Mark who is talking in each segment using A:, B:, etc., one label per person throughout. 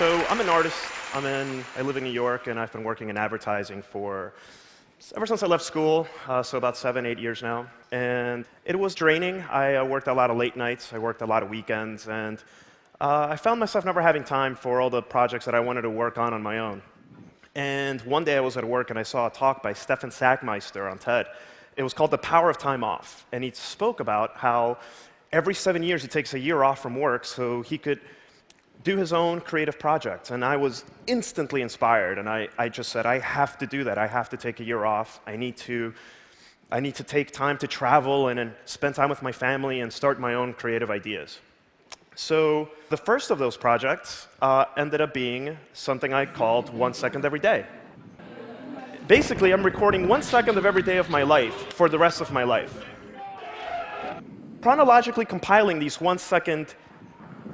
A: So I'm an artist. I live in New York, and I've been working in advertising ever since I left school, so about 7, 8 years now. And it was draining. I worked a lot of late nights. I worked a lot of weekends. And I found myself never having time for all the projects that I wanted to work on my own. And one day I was at work, and I saw a talk by Stefan Sackmeister on TED. It was called The Power of Time Off. And he spoke about how every 7 years he takes a year off from work so he could do his own creative projects. And I was instantly inspired, and I just said, I have to do that. I have to take a year off. I need to take time to travel and spend time with my family and start my own creative ideas. So the first of those projects ended up being something I called 1 second every day. Basically, I'm recording 1 second of every day of my life for the rest of my life. Chronologically compiling these 1 second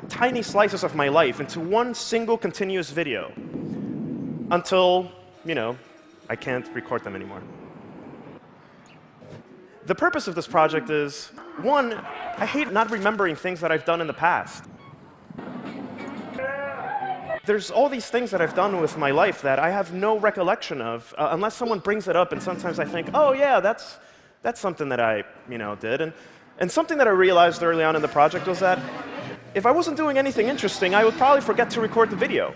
A: tiny slices of my life into one single continuous video until, I can't record them anymore. The purpose of this project is, one, I hate not remembering things that I've done in the past. There's all these things that I've done with my life that I have no recollection of, unless someone brings it up, and sometimes I think, oh yeah, that's something that I did. And something that I realized early on in the project was that if I wasn't doing anything interesting, I would probably forget to record the video.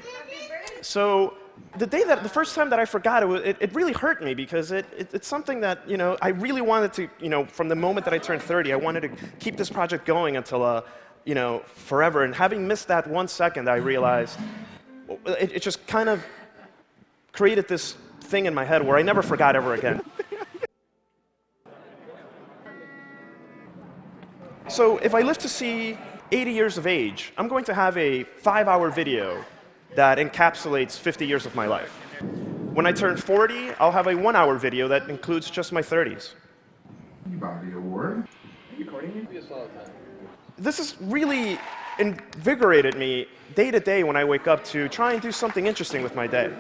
A: So the first time that I forgot, it really hurt me, because it's something that I really wanted to, from the moment that I turned 30, I wanted to keep this project going until forever. And having missed that 1 second, I realized it just kind of created this thing in my head where I never forgot ever again. So if I live to see 80 years of age, I'm going to have a 5-hour video that encapsulates 50 years of my life. When I turn 40, I'll have a 1-hour video that includes just my 30s. This has really invigorated me day to day when I wake up to try and do something interesting with my day.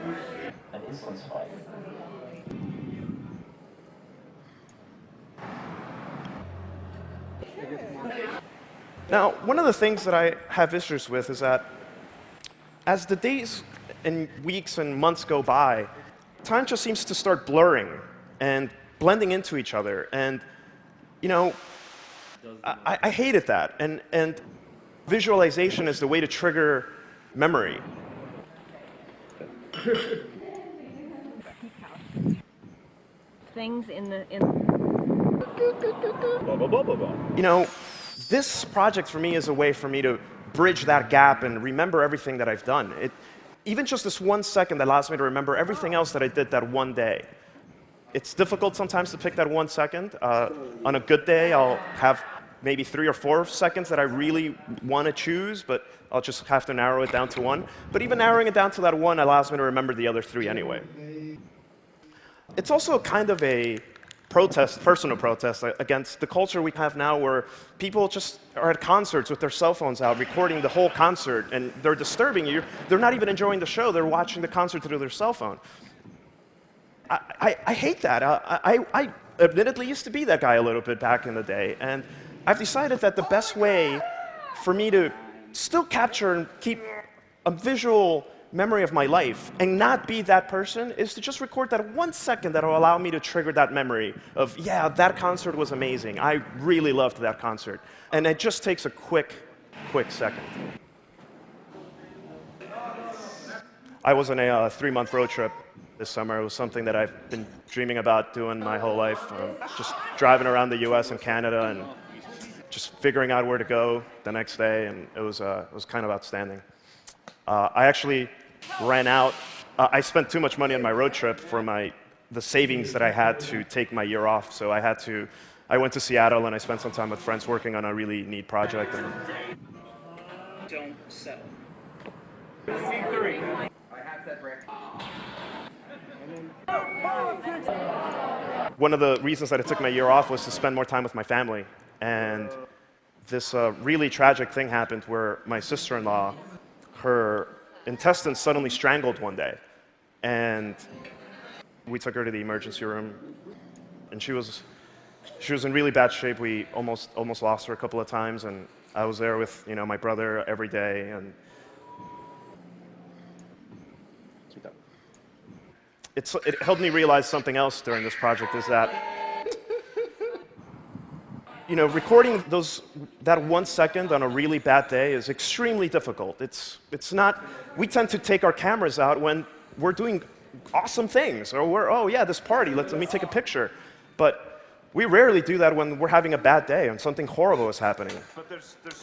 A: Now, one of the things that I have issues with is that as the days and weeks and months go by, time just seems to start blurring and blending into each other. And, I hated that. And visualization is the way to trigger memory.
B: Things
A: This project for me is a way for me to bridge that gap and remember everything that I've done. Even just this 1 second allows me to remember everything else that I did that one day. It's difficult sometimes to pick that 1 second. On a good day, I'll have maybe 3 or 4 seconds that I really want to choose, but I'll just have to narrow it down to one. But even narrowing it down to that one allows me to remember the other 3 anyway. It's also kind of a personal protest against the culture we have now, where people just are at concerts with their cell phones out, recording the whole concert, and they're disturbing you. They're not even enjoying the show. They're watching the concert through their cell phone. I hate that. I admittedly used to be that guy a little bit back in the day, and I've decided that the best way for me to still capture and keep a visual memory of my life and not be that person is to just record that 1 second that will allow me to trigger that memory of, yeah, that concert was amazing. I really loved that concert. And it just takes a quick second. I was on a 3-month road trip this summer. It was something that I've been dreaming about doing my whole life. Just driving around the US and Canada and just figuring out where to go the next day, and it was kind of outstanding. I actually ran out. I spent too much money on my road trip for the savings that I had to take my year off. So I went to Seattle, and I spent some time with friends working on a really neat project.
C: Don't settle.
D: C3. I have said brick.
A: One of the reasons that I took my year off was to spend more time with my family. And this really tragic thing happened where my sister-in-law, her intestines suddenly strangled one day. And we took her to the emergency room, and she was in really bad shape. We almost lost her a couple of times, and I was there with my brother every day. And It helped me realize something else during this project is that, recording that 1 second on a really bad day is extremely difficult. It's not, we tend to take our cameras out when we're doing awesome things, or oh yeah, this party, let me take a picture. But we rarely do that when we're having a bad day and something horrible is happening.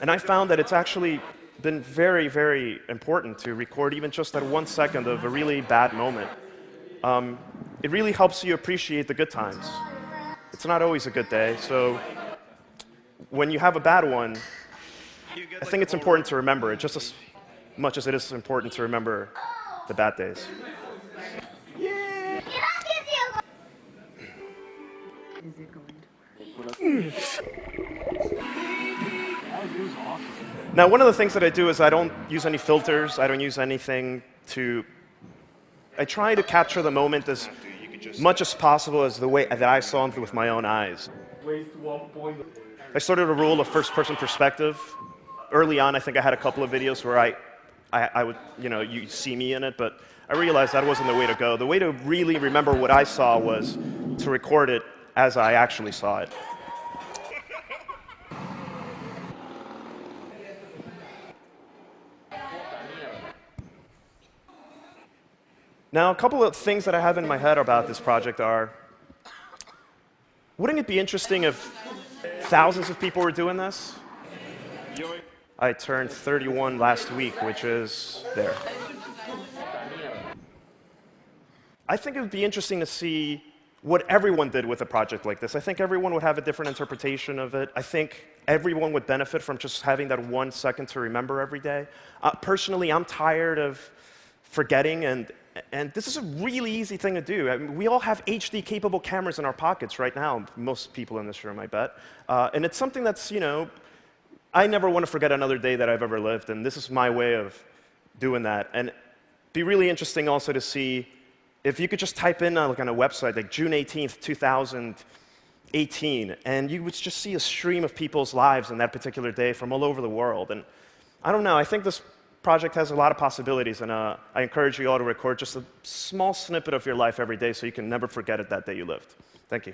A: And I found that it's actually been very, very important to record even just that 1 second of a really bad moment. It really helps you appreciate the good times. It's not always a good day, so when you have a bad one, I think it's important to remember it just as much as it is important to remember the bad days. Now, one of the things that I do is I don't use any filters. I don't use anything to... I try to capture the moment as much as possible as the way that I saw it with my own eyes. I started a rule of first-person perspective. Early on, I think I had a couple of videos where I would, you see me in it, but I realized that wasn't the way to go. The way to really remember what I saw was to record it as I actually saw it. Now, a couple of things that I have in my head about this project are, wouldn't it be interesting if thousands of people were doing this? I turned 31 last week, which is there. I think it would be interesting to see what everyone did with a project like this. I think everyone would have a different interpretation of it. I think everyone would benefit from just having that 1 second to remember every day. Personally, I'm tired of forgetting, and this is a really easy thing to do. I mean, we all have HD-capable cameras in our pockets right now, most people in this room, I bet. And it's something that's, I never want to forget another day that I've ever lived, and this is my way of doing that. And it'd be really interesting also to see if you could just type in on a website like June 18th, 2018, and you would just see a stream of people's lives in that particular day from all over the world. And I don't know, I think this project has a lot of possibilities, and I encourage you all to record just a small snippet of your life every day so you can never forget it that day you lived. Thank you.